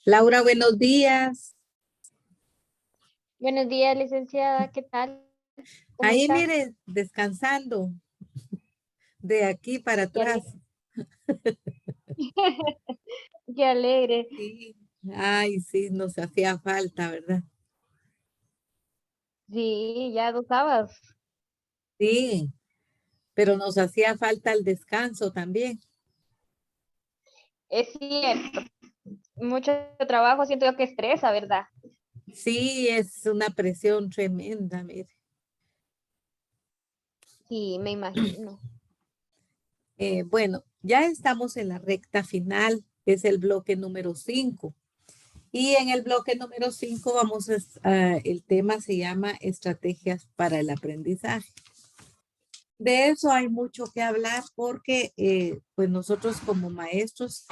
Laura, buenos días. Buenos días, licenciada, ¿qué tal? ¿Cómo Ahí, está? mire, descansando de aquí para Qué atrás. qué alegre. Sí. Ay, sí, nos hacía falta, ¿verdad? Sí, ya 2 sábados. Sí, pero nos hacía falta el descanso también. Es cierto, mucho trabajo, siento yo que estresa, ¿verdad? Sí, es una presión tremenda, mire. Sí, me imagino. Bueno, ya estamos en la recta final, es el bloque número 5. Y en el bloque número 5 el tema se llama estrategias para el aprendizaje. De eso hay mucho que hablar porque pues nosotros como maestros,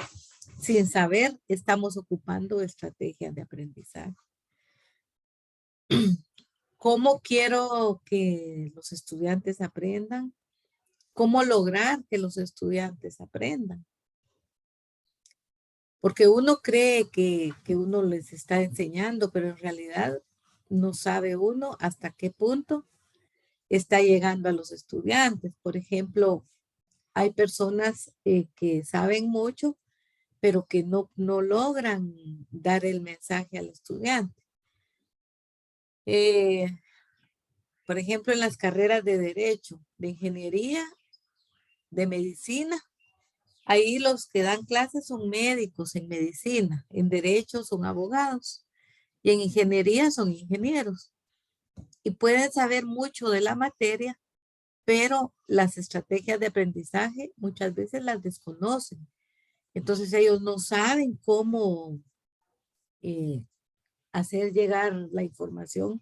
sin saber, estamos ocupando estrategias de aprendizaje. ¿Cómo quiero que los estudiantes aprendan? ¿Cómo lograr que los estudiantes aprendan? Porque uno cree que uno les está enseñando, pero en realidad no sabe uno hasta qué punto está llegando a los estudiantes. Por ejemplo, hay personas que saben mucho, pero que no logran dar el mensaje al estudiante. Eh, por ejemplo, en las carreras de derecho, de ingeniería, de medicina, ahí los que dan clases son médicos en medicina, en derecho son abogados y en ingeniería son ingenieros. Y pueden saber mucho de la materia, pero las estrategias de aprendizaje muchas veces las desconocen. Entonces ellos no saben cómo eh, hacer llegar la información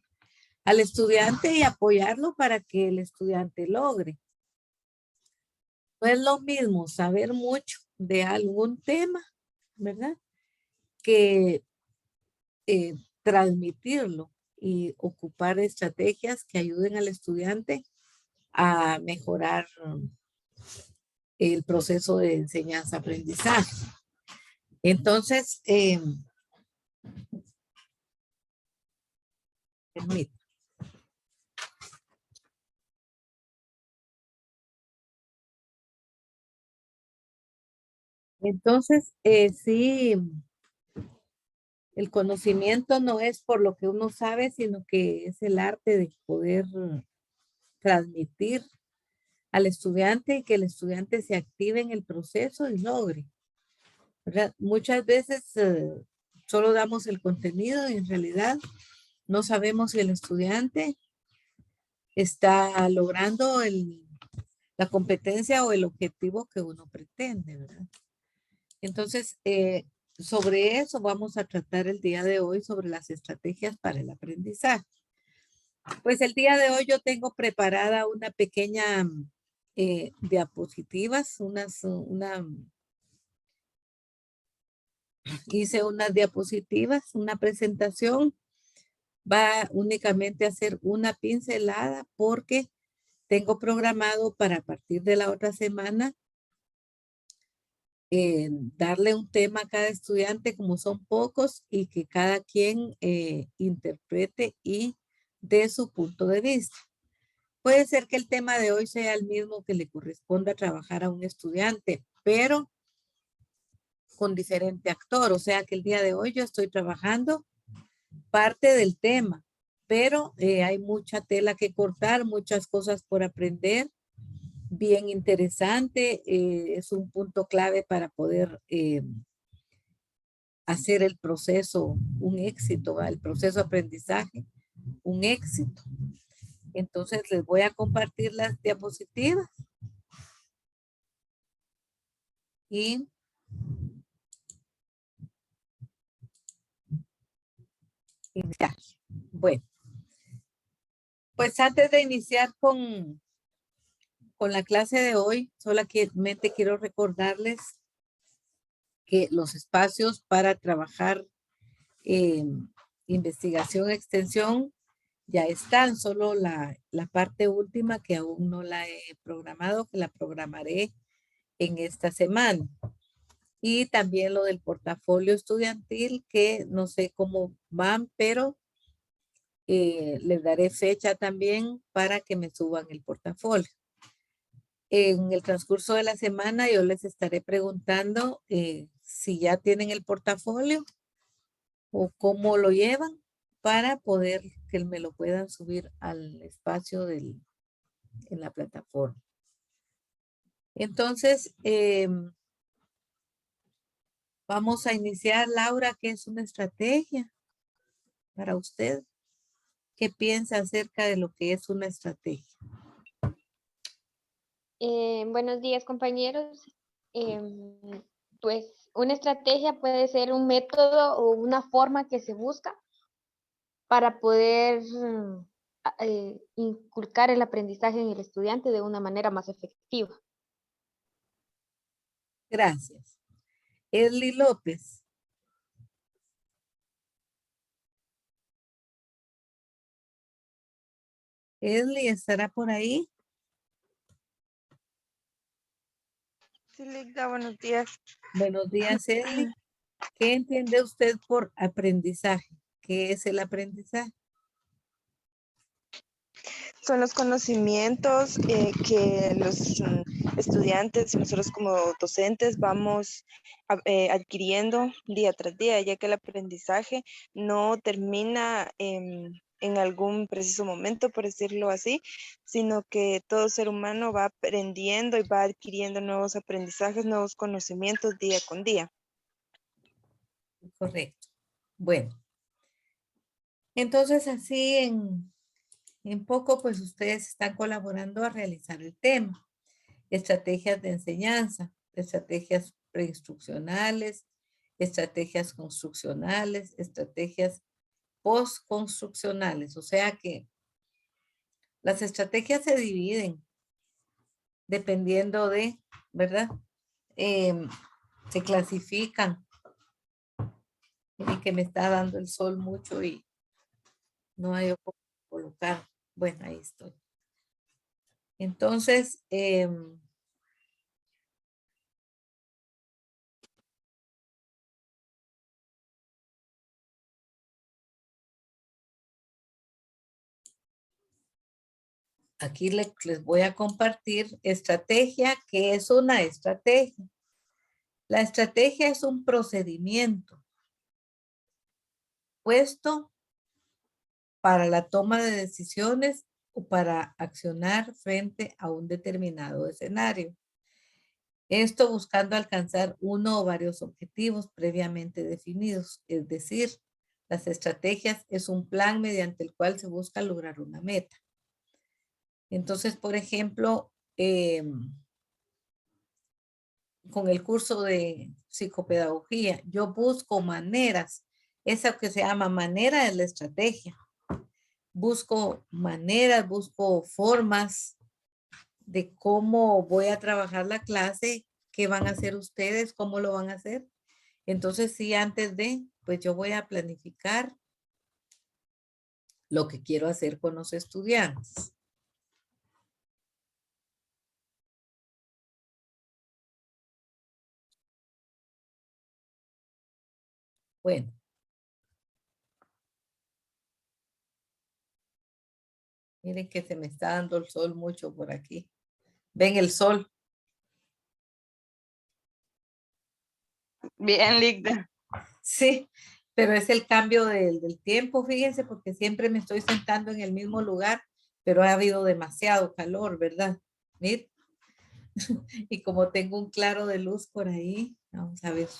al estudiante y apoyarlo para que el estudiante logre. No es lo mismo saber mucho de algún tema, ¿verdad? Que transmitirlo y ocupar estrategias que ayuden al estudiante a mejorar el proceso de enseñanza-aprendizaje. Entonces, permítame. Entonces, sí, el conocimiento no es por lo que uno sabe, sino que es el arte de poder transmitir al estudiante y que el estudiante se active en el proceso y logre, ¿verdad? Muchas veces solo damos el contenido y en realidad no sabemos si el estudiante está logrando la competencia o el objetivo que uno pretende, ¿verdad? Entonces, sobre eso vamos a tratar el día de hoy, sobre las estrategias para el aprendizaje. Pues el día de hoy yo tengo preparada una pequeña diapositivas, hice unas diapositivas, una presentación. Va únicamente a ser una pincelada porque tengo programado para a partir de la otra semana darle un tema a cada estudiante como son pocos y que cada quien interprete y dé su punto de vista. Puede ser que el tema de hoy sea el mismo que le corresponda trabajar a un estudiante, pero con diferente actor. O sea que el día de hoy yo estoy trabajando parte del tema, pero hay mucha tela que cortar, muchas cosas por aprender. Bien interesante, es un punto clave para poder hacer el proceso un éxito, ¿va? El proceso de aprendizaje un éxito. Entonces les voy a compartir las diapositivas y iniciar. Bueno, pues antes de iniciar con la clase de hoy, solamente quiero recordarles que los espacios para trabajar investigación, extensión, ya están, solo la parte última que aún no la he programado, que la programaré en esta semana. Y también lo del portafolio estudiantil, que no sé cómo van, pero les daré fecha también para que me suban el portafolio. En el transcurso de la semana yo les estaré preguntando si ya tienen el portafolio o cómo lo llevan para poder que me lo puedan subir al espacio en la plataforma. Entonces, vamos a iniciar, Laura, ¿qué es una estrategia para usted? ¿Qué piensa acerca de lo que es una estrategia? Buenos días, compañeros. Em, pues una estrategia puede ser un método o una forma que se busca para poder inculcar el aprendizaje en el estudiante de una manera más efectiva. Gracias. Edly López. Edly, ¿estará por ahí? Sí, Ligda, buenos días. Buenos días, Edly. ¿Qué entiende usted por aprendizaje? ¿Qué es el aprendizaje? Son los conocimientos que los estudiantes y nosotros como docentes vamos adquiriendo día tras día, ya que el aprendizaje no termina en algún preciso momento, por decirlo así, sino que todo ser humano va aprendiendo y va adquiriendo nuevos aprendizajes, nuevos conocimientos día con día. Correcto. Bueno, entonces así en poco, pues ustedes están colaborando a realizar el tema. Estrategias de enseñanza, estrategias preinstruccionales, estrategias construccionales, estrategias postconstruccionales. O sea que las estrategias se dividen dependiendo de, ¿verdad? Se clasifican. Y que me está dando el sol mucho y no hay cómo colocar. Bueno, ahí estoy. Entonces, aquí les voy a compartir estrategia, que es una estrategia. La estrategia es un procedimiento puesto para la toma de decisiones o para accionar frente a un determinado escenario. Esto buscando alcanzar uno o varios objetivos previamente definidos, es decir, las estrategias es un plan mediante el cual se busca lograr una meta. Entonces, por ejemplo, con el curso de psicopedagogía, yo busco maneras, esa que se llama manera de la estrategia. Busco maneras, busco formas de cómo voy a trabajar la clase, qué van a hacer ustedes, cómo lo van a hacer. Entonces, sí, antes de, pues yo voy a planificar lo que quiero hacer con los estudiantes. Bueno. Miren que se me está dando el sol mucho por aquí. ¿Ven el sol? Bien, Ligda. Sí, pero es el cambio del tiempo, fíjense, porque siempre me estoy sentando en el mismo lugar, pero ha habido demasiado calor, ¿verdad? Miren. Y como tengo un claro de luz por ahí, vamos a ver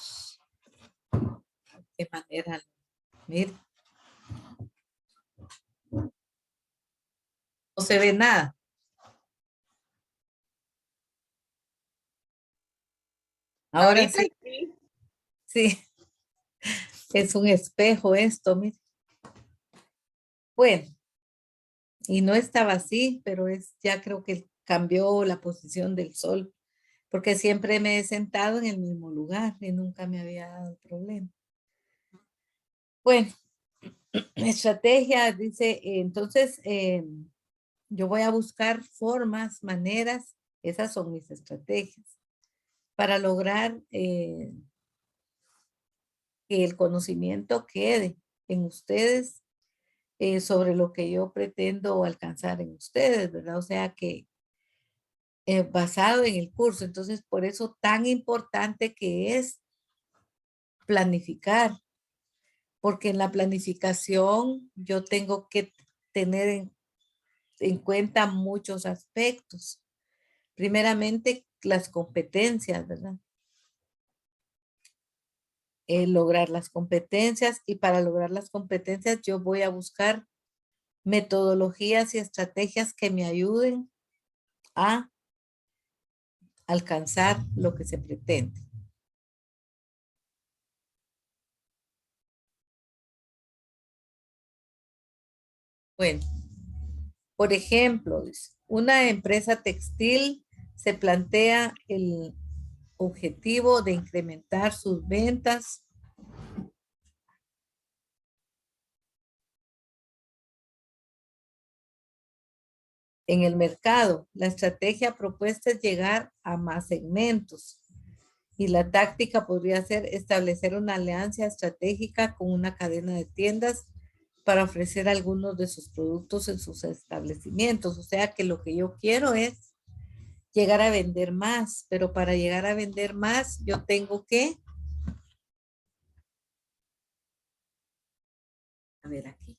qué manera. Miren. No se ve nada. Ahora Ahorita sí, sí. sí, es un espejo esto, miren. Bueno, y no estaba así, pero ya creo que cambió la posición del sol, porque siempre me he sentado en el mismo lugar y nunca me había dado problema. Bueno, estrategia, dice, entonces yo voy a buscar formas, maneras, esas son mis estrategias, para lograr que el conocimiento quede en ustedes sobre lo que yo pretendo alcanzar en ustedes, ¿verdad? O sea que basado en el curso. Entonces, por eso tan importante que es planificar, porque en la planificación yo tengo que tener en cuenta muchos aspectos. Primeramente, las competencias, ¿verdad? Lograr las competencias, y para lograr las competencias yo voy a buscar metodologías y estrategias que me ayuden a alcanzar lo que se pretende. Bueno, por ejemplo, una empresa textil se plantea el objetivo de incrementar sus ventas en el mercado. La estrategia propuesta es llegar a más segmentos, y la táctica podría ser establecer una alianza estratégica con una cadena de tiendas para ofrecer algunos de sus productos en sus establecimientos. O sea que lo que yo quiero es llegar a vender más, pero para llegar a vender más yo tengo que, a ver aquí,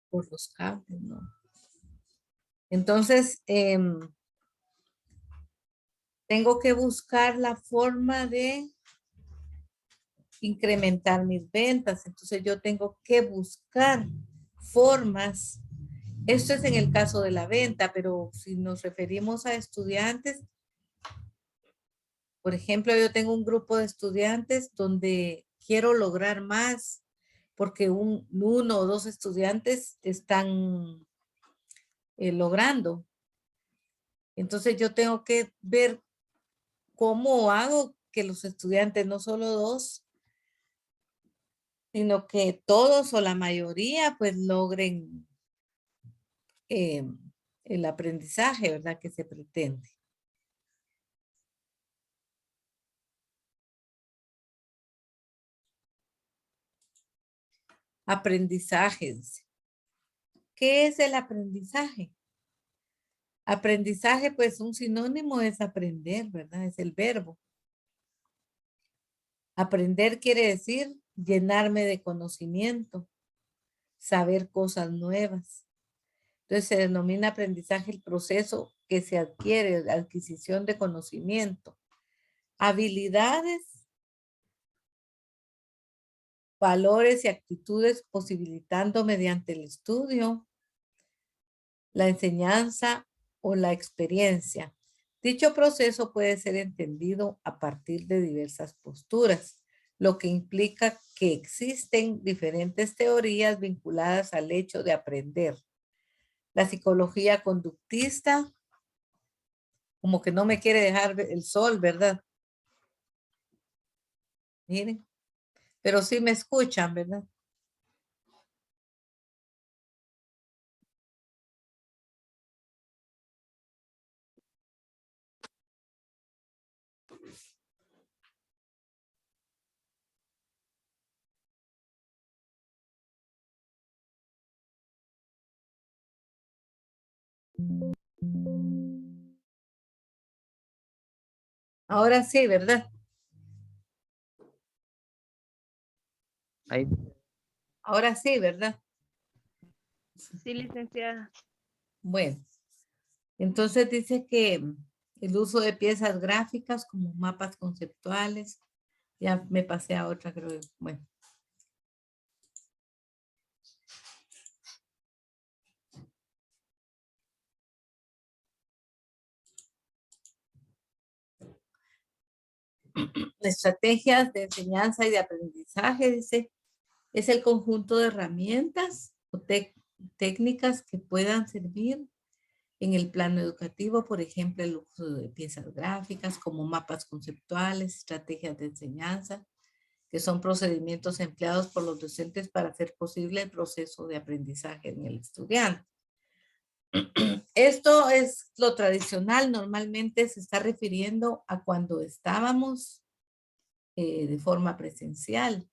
por los cables, ¿no? Entonces, tengo que buscar la forma de incrementar mis ventas. Entonces yo tengo que buscar formas. Esto es en el caso de la venta, pero si nos referimos a estudiantes, por ejemplo, yo tengo un grupo de estudiantes donde quiero lograr más porque uno o dos estudiantes están logrando. Entonces yo tengo que ver cómo hago que los estudiantes, no solo dos, sino que todos o la mayoría pues logren el aprendizaje, ¿verdad? Que se pretende. Aprendizajes. ¿Qué es el aprendizaje? Aprendizaje, pues un sinónimo es aprender, ¿verdad? Es el verbo. Aprender quiere decir llenarme de conocimiento, saber cosas nuevas. Entonces se denomina aprendizaje el proceso que se adquiere, la adquisición de conocimiento, habilidades, valores y actitudes, posibilitando mediante el estudio, la enseñanza o la experiencia. Dicho proceso puede ser entendido a partir de diversas posturas, lo que implica que existen diferentes teorías vinculadas al hecho de aprender. La psicología conductista, como que no me quiere dejar el sol, ¿verdad? Miren, pero sí me escuchan, ¿verdad? Ahora sí, ¿verdad? Ahí, Ahora sí, ¿verdad? Sí, licenciada. Bueno, entonces dice que el uso de piezas gráficas como mapas conceptuales, ya me pasé a otra, creo. Bueno. Estrategias de enseñanza y de aprendizaje, dice, es el conjunto de herramientas o técnicas que puedan servir en el plano educativo, por ejemplo, el uso de piezas gráficas como mapas conceptuales, estrategias de enseñanza, que son procedimientos empleados por los docentes para hacer posible el proceso de aprendizaje en el estudiante. Esto es lo tradicional, normalmente se está refiriendo a cuando estábamos de forma presencial.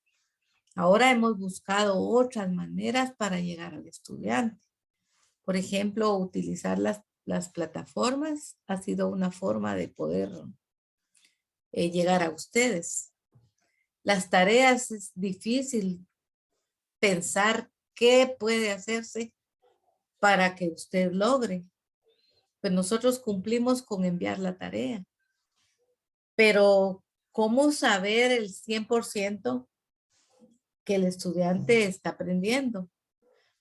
Ahora hemos buscado otras maneras para llegar al estudiante. Por ejemplo, utilizar las plataformas ha sido una forma de poder llegar a ustedes. Las tareas es difícil pensar qué puede hacerse para que usted logre. Pues nosotros cumplimos con enviar la tarea. Pero, ¿cómo saber el 100% que el estudiante está aprendiendo?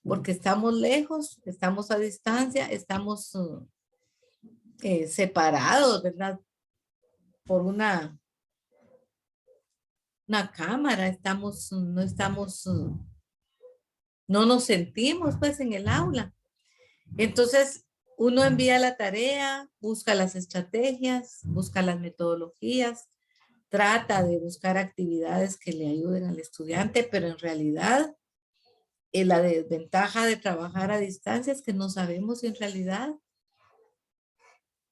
Porque estamos lejos, estamos a distancia, estamos separados, ¿verdad? Por una cámara, no nos sentimos pues en el aula. Entonces, uno envía la tarea, busca las estrategias, busca las metodologías, trata de buscar actividades que le ayuden al estudiante, pero en realidad la desventaja de trabajar a distancia es que no sabemos si en realidad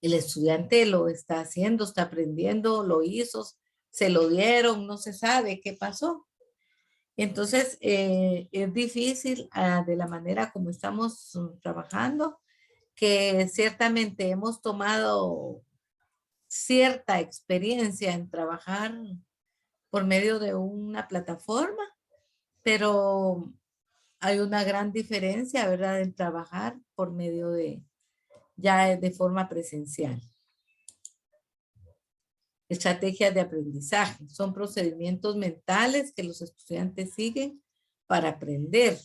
el estudiante lo está haciendo, está aprendiendo, lo hizo, se lo dieron, no se sabe qué pasó. Entonces, es difícil de la manera como estamos trabajando, que ciertamente hemos tomado cierta experiencia en trabajar por medio de una plataforma, pero hay una gran diferencia, ¿verdad?, en trabajar por medio ya de forma presencial. Estrategias de aprendizaje son procedimientos mentales que los estudiantes siguen para aprender.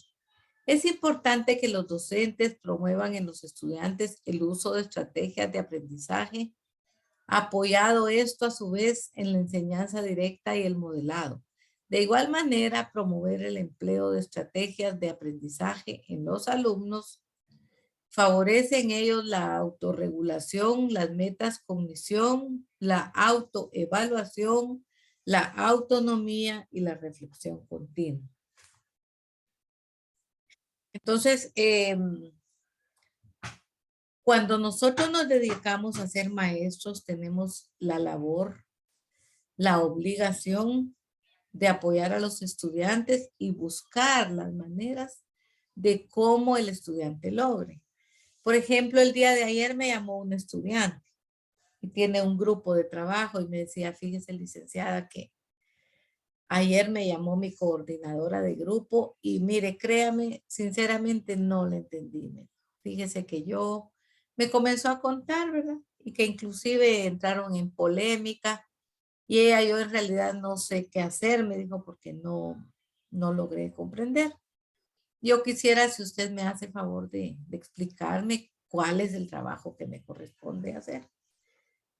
Es importante que los docentes promuevan en los estudiantes el uso de estrategias de aprendizaje, apoyado esto a su vez en la enseñanza directa y el modelado. De igual manera, promover el empleo de estrategias de aprendizaje en los alumnos favorece en ellos la autorregulación, las metas cognición, la autoevaluación, la autonomía y la reflexión continua. Entonces, cuando nosotros nos dedicamos a ser maestros, tenemos la labor, la obligación de apoyar a los estudiantes y buscar las maneras de cómo el estudiante logre. Por ejemplo, el día de ayer me llamó un estudiante y tiene un grupo de trabajo y me decía, fíjese, licenciada, que ayer me llamó mi coordinadora de grupo y mire, créame, sinceramente no le entendí. Fíjese que me comenzó a contar, ¿verdad? Y que inclusive entraron en polémica y yo en realidad no sé qué hacer, me dijo, porque no logré comprender. Yo quisiera, si usted me hace el favor de explicarme cuál es el trabajo que me corresponde hacer.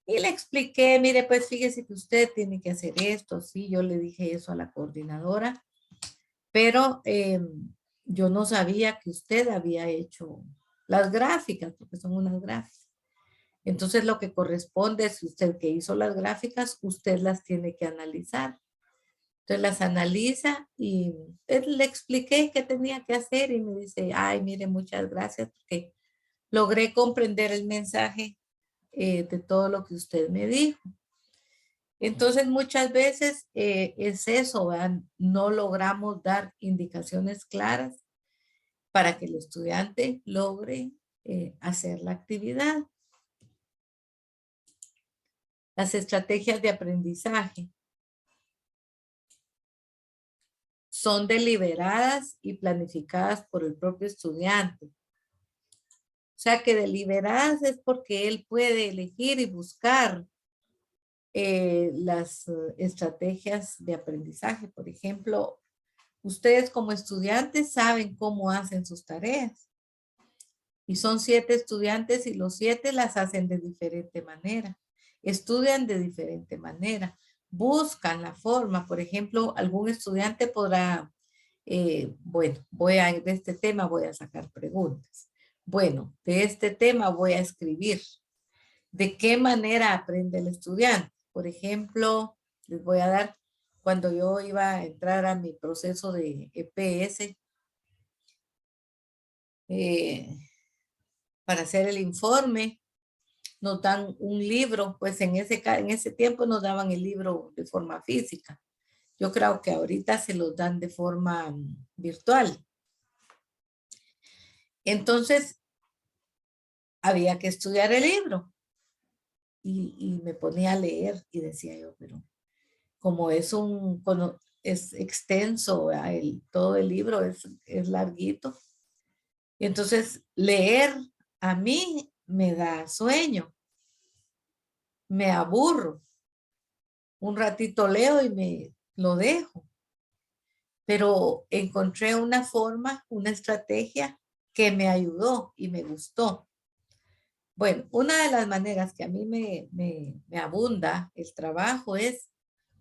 Y le expliqué, mire, pues fíjese que usted tiene que hacer esto, sí, yo le dije eso a la coordinadora, pero yo no sabía que usted había hecho las gráficas, porque son unas gráficas. Entonces lo que corresponde es que usted que hizo las gráficas, usted las tiene que analizar. Entonces las analiza y le expliqué qué tenía que hacer y me dice, ay, mire, muchas gracias porque logré comprender el mensaje de todo lo que usted me dijo. Entonces muchas veces es eso, ¿verdad? No logramos dar indicaciones claras para que el estudiante logre hacer la actividad. Las estrategias de aprendizaje son deliberadas y planificadas por el propio estudiante. O sea que deliberadas es porque él puede elegir y buscar las estrategias de aprendizaje. Por ejemplo, ustedes como estudiantes saben cómo hacen sus tareas. Y son 7 estudiantes y los 7 las hacen de diferente manera. Estudian de diferente manera. Buscan la forma. Por ejemplo, algún estudiante podrá, bueno, de este tema voy a sacar preguntas. Bueno, de este tema voy a escribir. ¿De qué manera aprende el estudiante? Por ejemplo, les voy a dar, cuando yo iba a entrar a mi proceso de EPS, para hacer el informe. Nos dan un libro, pues en ese tiempo nos daban el libro de forma física. Yo creo que ahorita se los dan de forma virtual. Entonces, había que estudiar el libro. Y me ponía a leer y decía yo, pero como es extenso, todo el libro es larguito. Y entonces leer a mí me da sueño, me aburro. Un ratito leo y me lo dejo. Pero encontré una forma, una estrategia que me ayudó y me gustó. Bueno, una de las maneras que a mí me abunda el trabajo es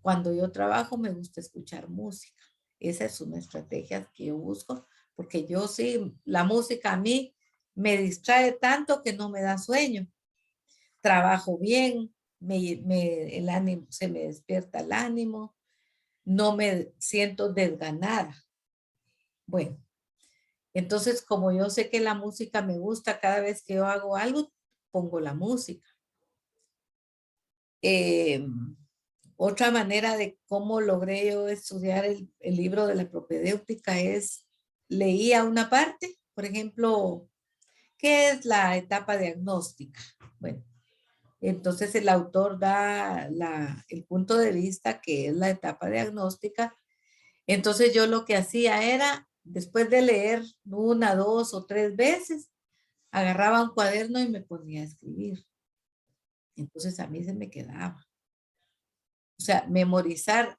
cuando yo trabajo me gusta escuchar música. Esa es una estrategia que yo busco porque yo sí, la música a mí me distrae tanto que no me da sueño. Trabajo bien, el ánimo, se me despierta el ánimo, no me siento desganada. Bueno, entonces como yo sé que la música me gusta, cada vez que yo hago algo, pongo la música. Otra manera de cómo logré yo estudiar el libro de la propedéutica es, leía una parte, por ejemplo, ¿qué es la etapa diagnóstica? Bueno, entonces el autor da el punto de vista que es la etapa diagnóstica. Entonces yo lo que hacía era, después de leer una, dos o tres veces, agarraba un cuaderno y me ponía a escribir. Entonces a mí se me quedaba. O sea, memorizar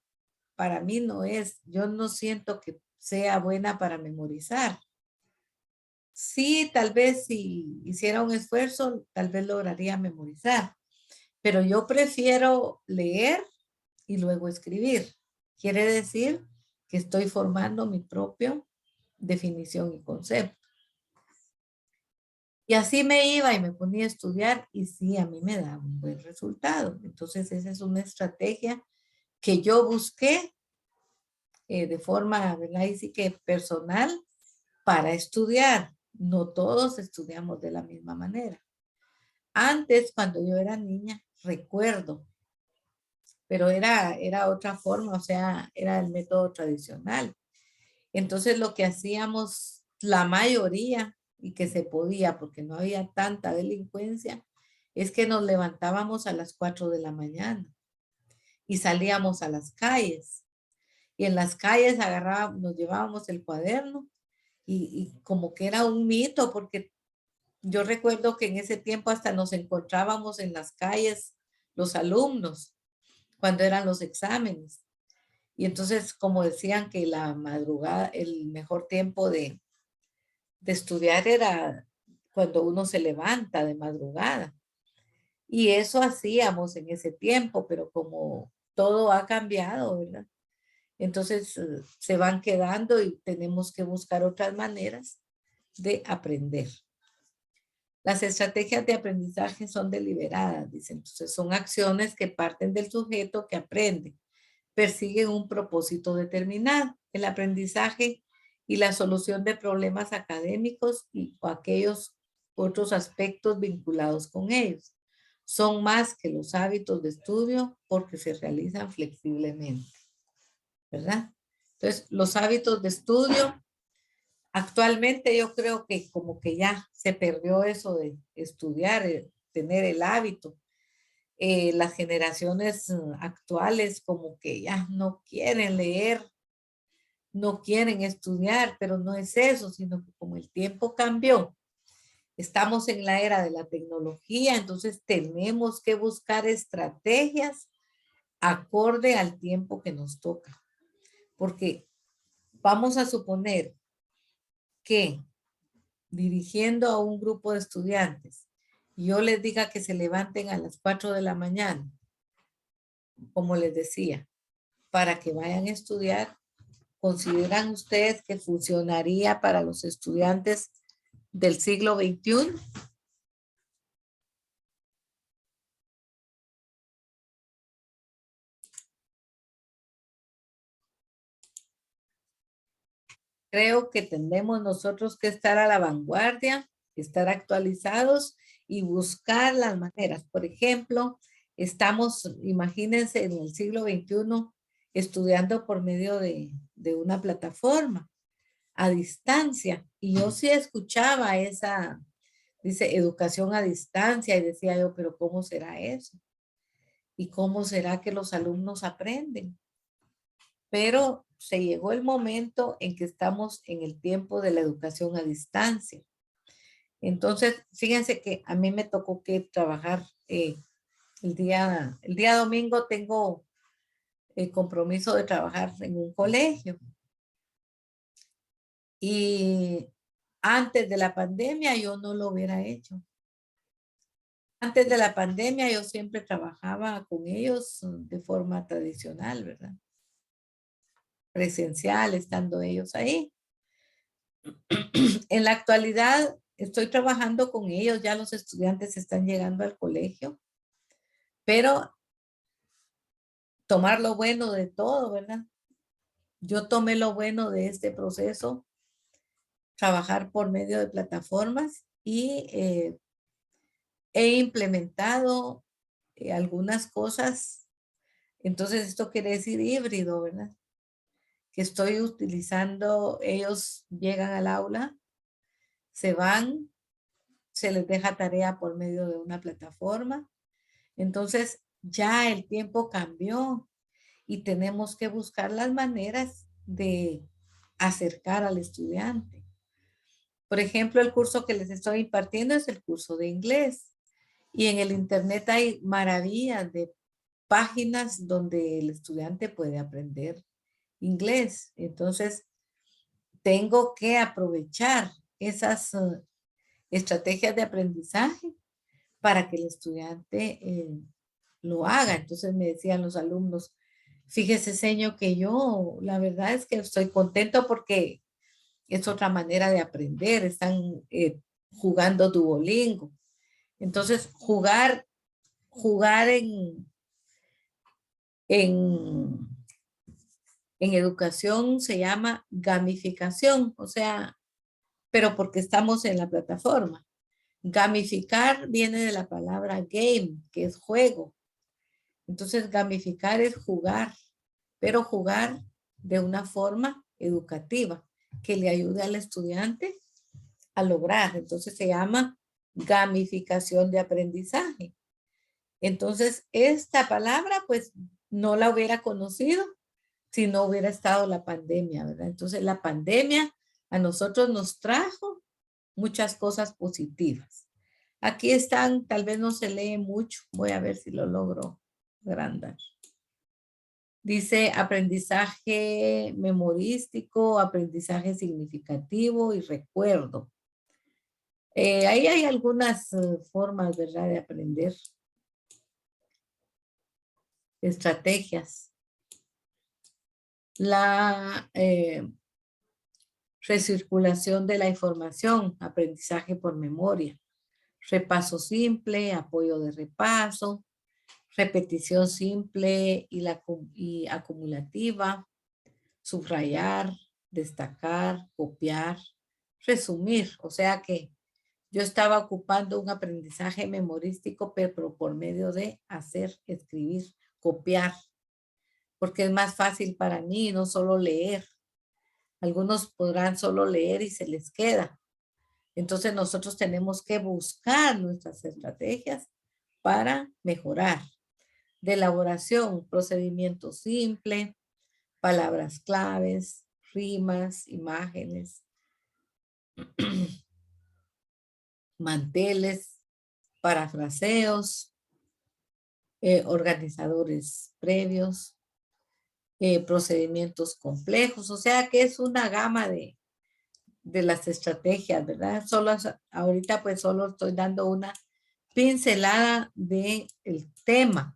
para mí no es, yo no siento que sea buena para memorizar. Sí, tal vez si hiciera un esfuerzo, tal vez lograría memorizar, pero yo prefiero leer y luego escribir. Quiere decir que estoy formando mi propia definición y concepto. Y así me iba y me ponía a estudiar y sí, a mí me daba un buen resultado. Entonces esa es una estrategia que yo busqué de forma, ¿verdad? Y sí que personal para estudiar. No todos estudiamos de la misma manera. Antes, cuando yo era niña, recuerdo, pero era otra forma, o sea, era el método tradicional. Entonces lo que hacíamos la mayoría y que se podía porque no había tanta delincuencia, es que nos levantábamos a las 4 de la mañana y salíamos a las calles. Y en las calles agarrábamos, nos llevábamos el cuaderno y como que era un mito porque yo recuerdo que en ese tiempo hasta nos encontrábamos en las calles los alumnos cuando eran los exámenes. Y entonces, como decían que la madrugada, el mejor tiempo de estudiar era cuando uno se levanta de madrugada. Y eso hacíamos en ese tiempo, pero como todo ha cambiado, ¿verdad? Entonces se van quedando y tenemos que buscar otras maneras de aprender. Las estrategias de aprendizaje son deliberadas, dicen. Entonces son acciones que parten del sujeto que aprende, persiguen un propósito determinado. El aprendizaje y la solución de problemas académicos o aquellos otros aspectos vinculados con ellos. Son más que los hábitos de estudio porque se realizan flexiblemente, ¿verdad? Entonces, los hábitos de estudio, actualmente yo creo que como que ya se perdió eso de estudiar, tener el hábito. Las generaciones actuales como que ya no quieren leer, no quieren estudiar, pero no es eso, sino que como el tiempo cambió, estamos en la era de la tecnología, entonces tenemos que buscar estrategias acorde al tiempo que nos toca. Porque vamos a suponer que dirigiendo a un grupo de estudiantes, yo les diga que se levanten a las 4 de la mañana, como les decía, para que vayan a estudiar. ¿Consideran ustedes que funcionaría para los estudiantes del siglo XXI? Creo que tenemos nosotros que estar a la vanguardia estar actualizados y buscar las maneras. Por ejemplo, estamos, imagínense, en el siglo XXI estudiando por medio de una plataforma a distancia. Y yo sí escuchaba esa, dice, educación a distancia y decía yo, pero ¿cómo será eso? ¿Y cómo será que los alumnos aprenden? Pero se llegó el momento en que estamos en el tiempo de la educación a distancia. Entonces, fíjense que a mí me tocó que trabajar el día domingo tengo el compromiso de trabajar en un colegio. Y antes de la pandemia yo no lo hubiera hecho. Antes de la pandemia yo siempre trabajaba con ellos de forma tradicional, ¿verdad? Presencial, estando ellos ahí. En la actualidad estoy trabajando con ellos, ya los estudiantes están llegando al colegio, pero tomar lo bueno de todo, ¿verdad? Yo tomé lo bueno de este proceso, trabajar por medio de plataformas y he implementado algunas cosas. Entonces esto quiere decir híbrido, ¿verdad? Que estoy utilizando, ellos llegan al aula, se van, se les deja tarea por medio de una plataforma. Entonces ya el tiempo cambió y tenemos que buscar las maneras de acercar al estudiante. Por ejemplo, el curso que les estoy impartiendo es el curso de inglés. Y en el internet hay maravillas de páginas donde el estudiante puede aprender inglés. Entonces, tengo que aprovechar esas estrategias de aprendizaje para que el estudiante lo haga. Entonces me decían los alumnos, fíjese, señor, que yo la verdad es que estoy contento porque es otra manera de aprender. Están jugando Duolingo. Entonces, jugar en educación se llama gamificación, o sea, pero porque estamos en la plataforma. Gamificar viene de la palabra game, que es juego. Entonces, gamificar es jugar, pero jugar de una forma educativa que le ayude al estudiante a lograr. Entonces, se llama gamificación de aprendizaje. Entonces, esta palabra, pues, no la hubiera conocido si no hubiera estado la pandemia, ¿verdad? Entonces, la pandemia a nosotros nos trajo muchas cosas positivas. Aquí están, tal vez no se lee mucho. Voy a ver si lo logro agrandar. Dice aprendizaje memorístico, aprendizaje significativo y recuerdo. Ahí hay algunas formas, ¿verdad?, de aprender. Estrategias. La recirculación de la información, aprendizaje por memoria. Repaso simple, apoyo de repaso, repetición simple y acumulativa, subrayar, destacar, copiar, resumir. O sea que yo estaba ocupando un aprendizaje memorístico, pero por medio de hacer, escribir, copiar, porque es más fácil para mí no solo leer. Algunos podrán solo leer y se les queda. Entonces nosotros tenemos que buscar nuestras estrategias para mejorar. De elaboración, procedimiento simple, palabras claves, rimas, imágenes, manteles, parafraseos, organizadores previos, procedimientos complejos. O sea que es una gama de las estrategias, ¿verdad? Ahorita pues solo estoy dando una pincelada del tema.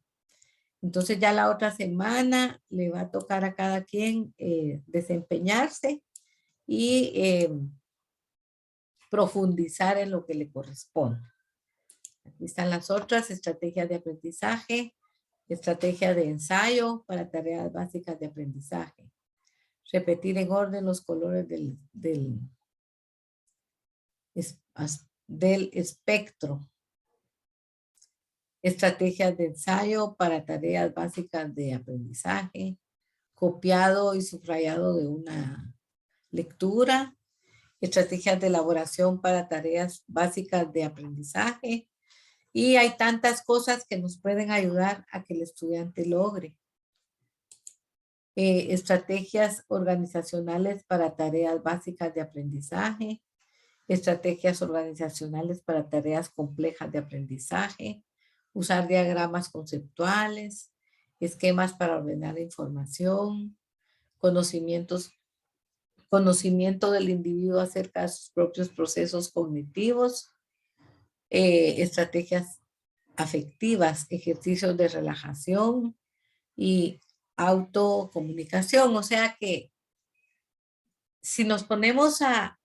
Entonces ya la otra semana le va a tocar a cada quien desempeñarse y profundizar en lo que le corresponde. Aquí están las otras estrategias de aprendizaje, estrategia de ensayo para tareas básicas de aprendizaje. Repetir en orden los colores del espectro. Estrategias de ensayo para tareas básicas de aprendizaje, copiado y subrayado de una lectura, estrategias de elaboración para tareas básicas de aprendizaje, y hay tantas cosas que nos pueden ayudar a que el estudiante logre. Estrategias organizacionales para tareas básicas de aprendizaje, estrategias organizacionales para tareas complejas de aprendizaje, usar diagramas conceptuales, esquemas para ordenar información, conocimiento del individuo acerca de sus propios procesos cognitivos, estrategias afectivas, ejercicios de relajación y autocomunicación. O sea que si nos ponemos a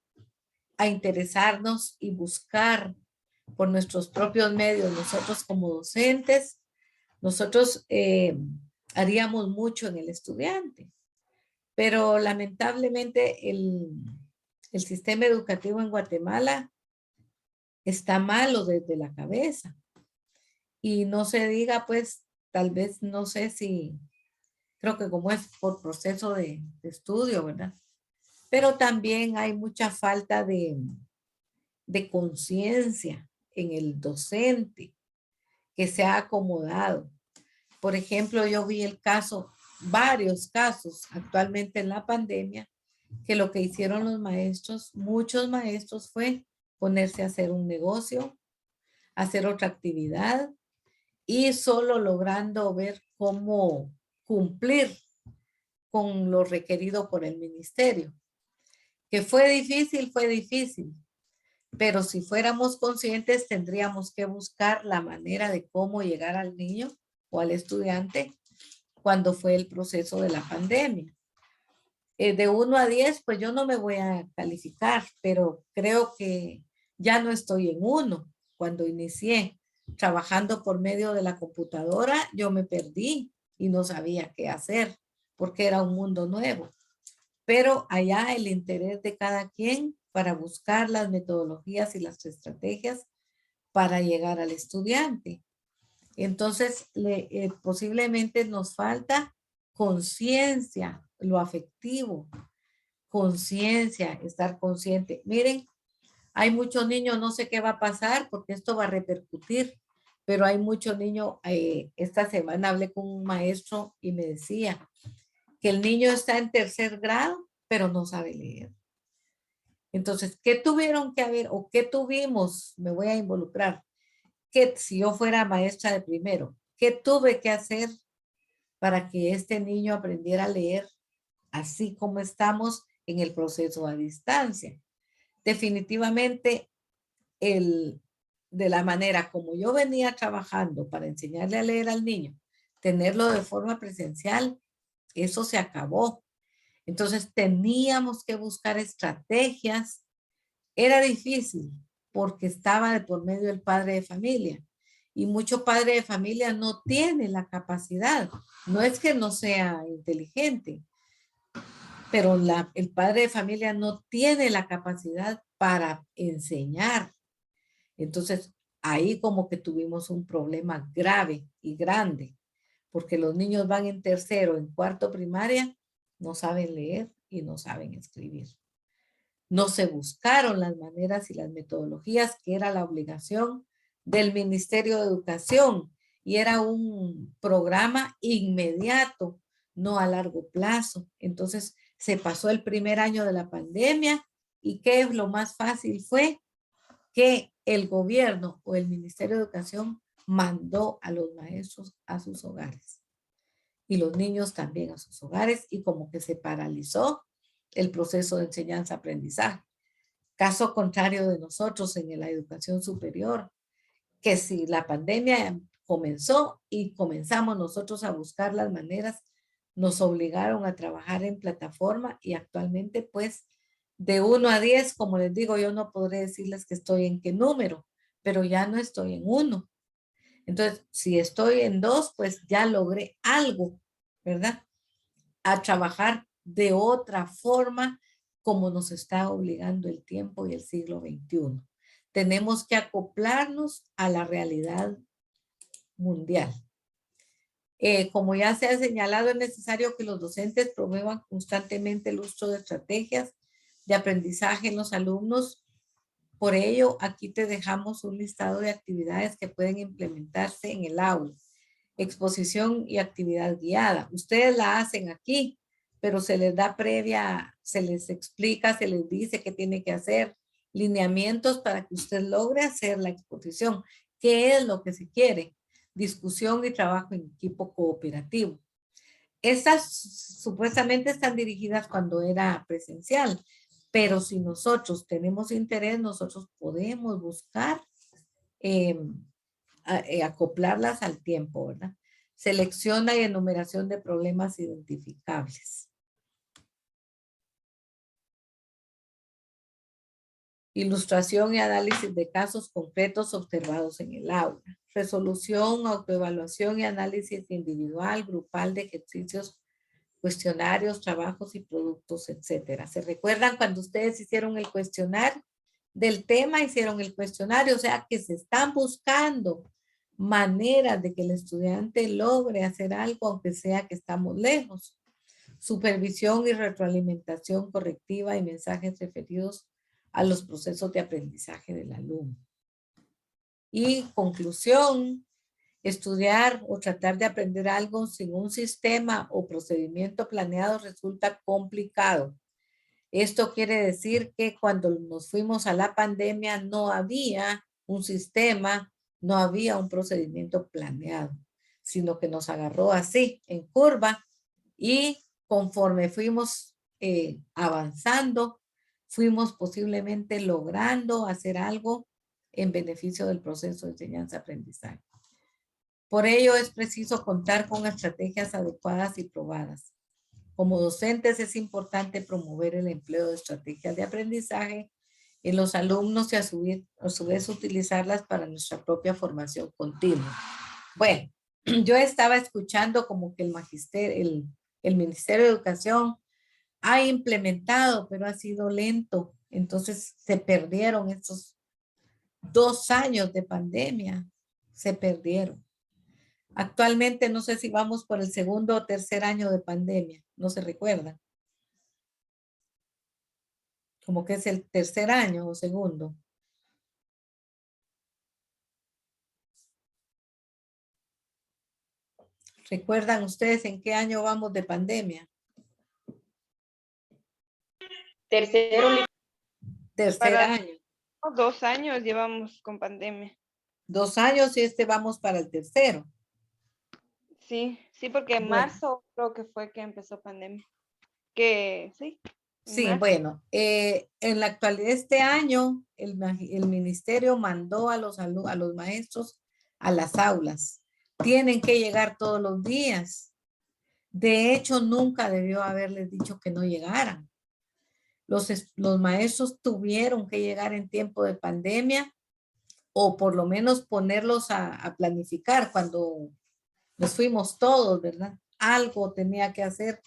interesarnos y buscar por nuestros propios medios, nosotros como docentes, nosotros haríamos mucho en el estudiante. Pero lamentablemente el sistema educativo en Guatemala está malo desde la cabeza. Y no se diga, pues, tal vez, no sé si, creo que como es por proceso de estudio, ¿verdad? Pero también hay mucha falta de conciencia en el docente que se ha acomodado. Por ejemplo, yo vi varios casos actualmente en la pandemia, que lo que hicieron los maestros, muchos maestros, fue ponerse a hacer un negocio, hacer otra actividad, y solo logrando ver cómo cumplir con lo requerido por el ministerio. Que fue difícil, pero si fuéramos conscientes tendríamos que buscar la manera de cómo llegar al niño o al estudiante cuando fue el proceso de la pandemia. De 1 a 10, pues yo no me voy a calificar, pero creo que ya no estoy en 1. Cuando inicié trabajando por medio de la computadora, yo me perdí y no sabía qué hacer porque era un mundo nuevo. Pero allá el interés de cada quien para buscar las metodologías y las estrategias para llegar al estudiante. Entonces, posiblemente nos falta conciencia, lo afectivo, conciencia, estar consciente. Miren, hay muchos niños, no sé qué va a pasar porque esto va a repercutir, pero hay muchos niños, esta semana hablé con un maestro y me decía que el niño está en 3er grado, pero no sabe leer. Entonces, ¿qué tuvieron que haber o qué tuvimos? Me voy a involucrar. Que si yo fuera maestra de primero, ¿qué tuve que hacer para que este niño aprendiera a leer así como estamos en el proceso a distancia? Definitivamente, de la manera como yo venía trabajando para enseñarle a leer al niño, tenerlo de forma presencial, eso se acabó. Entonces teníamos que buscar estrategias. Era difícil porque estaba de por medio el padre de familia. Y mucho padre de familia no tiene la capacidad. No es que no sea inteligente, pero el padre de familia no tiene la capacidad para enseñar. Entonces, ahí como que tuvimos un problema grave y grande, porque los niños van en 3º, en 4º primaria, no saben leer y no saben escribir. No se buscaron las maneras y las metodologías que era la obligación del Ministerio de Educación, y era un programa inmediato, no a largo plazo. Entonces se pasó el primer año de la pandemia, y ¿qué es lo más fácil? Fue que el gobierno o el Ministerio de Educación mandó a los maestros a sus hogares y los niños también a sus hogares, y como que se paralizó el proceso de enseñanza-aprendizaje. Caso contrario de nosotros en la educación superior, que si la pandemia comenzó y comenzamos nosotros a buscar las maneras, nos obligaron a trabajar en plataforma, y actualmente pues de 1 a 10, como les digo, yo no podré decirles que estoy en qué número, pero ya no estoy en 1. Entonces, si estoy en 2, pues ya logré algo, ¿verdad? A trabajar de otra forma como nos está obligando el tiempo y el siglo XXI. tenemos que acoplarnos a la realidad mundial. Como ya se ha señalado, es necesario que los docentes promuevan constantemente el uso de estrategias de aprendizaje en los alumnos. Por ello, aquí te dejamos un listado de actividades que pueden implementarse en el aula. Exposición y actividad guiada. Ustedes la hacen aquí, pero se les da previa, se les explica, se les dice qué tiene que hacer, lineamientos para que usted logre hacer la exposición. ¿Qué es lo que se quiere? Discusión y trabajo en equipo cooperativo. Estas supuestamente están dirigidas cuando era presencial, pero si nosotros tenemos interés, nosotros podemos buscar acoplarlas al tiempo, ¿verdad? Selecciona y enumeración de problemas identificables. Ilustración y análisis de casos concretos observados en el aula. Resolución, autoevaluación y análisis individual, grupal de ejercicios, cuestionarios, trabajos y productos, etcétera. ¿Se recuerdan cuando ustedes hicieron el cuestionario del tema, hicieron el cuestionario? O sea que se están buscando maneras de que el estudiante logre hacer algo, aunque sea que estamos lejos. Supervisión y retroalimentación correctiva y mensajes referidos a los procesos de aprendizaje del alumno. Y conclusión, estudiar o tratar de aprender algo sin un sistema o procedimiento planeado resulta complicado. Esto quiere decir que cuando nos fuimos a la pandemia no había un sistema, no había un procedimiento planeado, sino que nos agarró así, en curva, y conforme fuimos avanzando, fuimos posiblemente logrando hacer algo en beneficio del proceso de enseñanza-aprendizaje. Por ello es preciso contar con estrategias adecuadas y probadas. Como docentes es importante promover el empleo de estrategias de aprendizaje en los alumnos y a su vez utilizarlas para nuestra propia formación continua. Bueno, yo estaba escuchando como que el Ministerio de Educación ha implementado, pero ha sido lento. Entonces se perdieron estos 2 años de pandemia, se perdieron. Actualmente no sé si vamos por el segundo o tercer año de pandemia, no se recuerda. Como que es el tercer año o segundo. ¿Recuerdan ustedes en qué año vamos de pandemia? Tercer año. 2 años llevamos con pandemia. 2 años y vamos para el tercero. Sí, porque en marzo creo que fue que empezó pandemia. Sí, bueno, en la actualidad este año el ministerio mandó a los maestros a las aulas. Tienen que llegar todos los días. De hecho, nunca debió haberles dicho que no llegaran. Los maestros tuvieron que llegar en tiempo de pandemia o por lo menos ponerlos a planificar cuando nos fuimos todos, ¿verdad? Algo tenía que hacer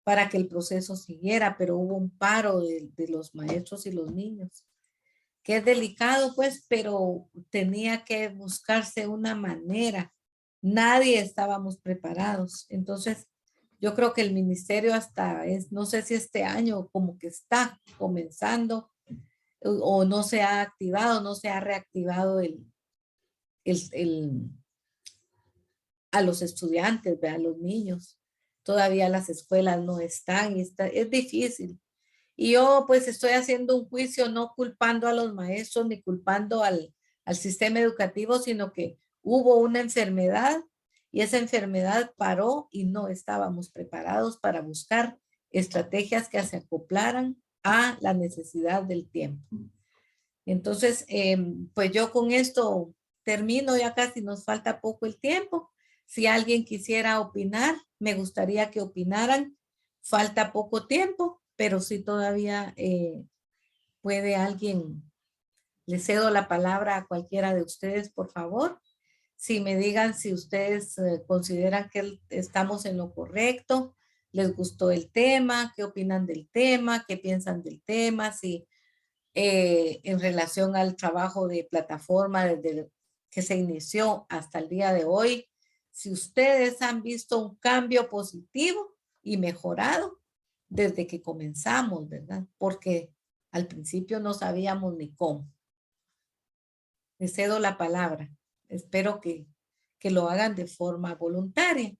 para que el proceso siguiera, pero hubo un paro de los maestros y los niños, que es delicado, pues, pero tenía que buscarse una manera. Nadie estábamos preparados. Entonces, yo creo que el ministerio no sé si este año como que está comenzando o no se ha activado, no se ha reactivado a los estudiantes, a los niños. Todavía las escuelas no están y es difícil. Y yo pues estoy haciendo un juicio no culpando a los maestros ni culpando al sistema educativo, sino que hubo una enfermedad y esa enfermedad paró y no estábamos preparados para buscar estrategias que se acoplaran a la necesidad del tiempo. Entonces, pues yo con esto termino, ya casi nos falta poco el tiempo. Si alguien quisiera opinar, me gustaría que opinaran. Falta poco tiempo, pero si todavía puede alguien, le cedo la palabra a cualquiera de ustedes, por favor. Si me digan si ustedes consideran que estamos en lo correcto, les gustó el tema, qué opinan del tema, qué piensan del tema, si en relación al trabajo de plataforma desde que se inició hasta el día de hoy. Si ustedes han visto un cambio positivo y mejorado desde que comenzamos, ¿verdad? Porque al principio no sabíamos ni cómo. Les cedo la palabra. Espero que lo hagan de forma voluntaria.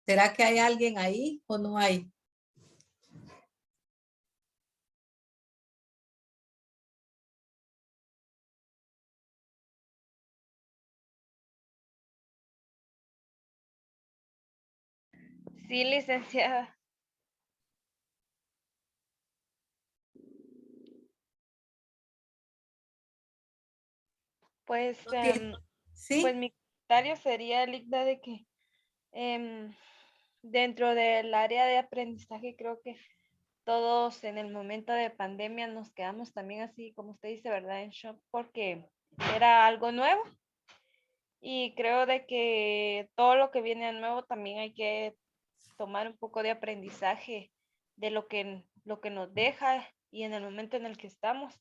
¿Será que hay alguien ahí o no hay? Sí, licenciada. Pues, Sí, mi comentario sería, Ligda, de que dentro del área de aprendizaje creo que todos en el momento de pandemia nos quedamos también así, como usted dice, ¿verdad? En shock porque era algo nuevo y creo de que todo lo que viene de nuevo también hay que tomar un poco de aprendizaje de lo que nos deja y en el momento en el que estamos,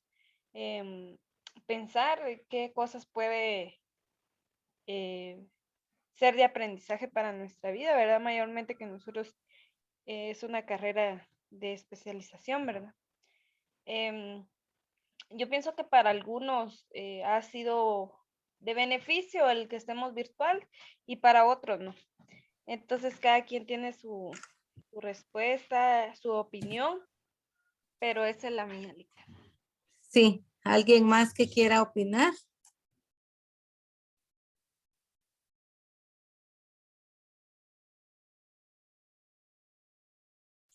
pensar qué cosas puede ser de aprendizaje para nuestra vida, ¿verdad? Mayormente que nosotros es una carrera de especialización, ¿verdad? Yo pienso que para algunos ha sido de beneficio el que estemos virtual y para otros no. Entonces cada quien tiene su respuesta, su opinión, pero esa es la mía, Lita. sí. ¿Alguien más que quiera opinar?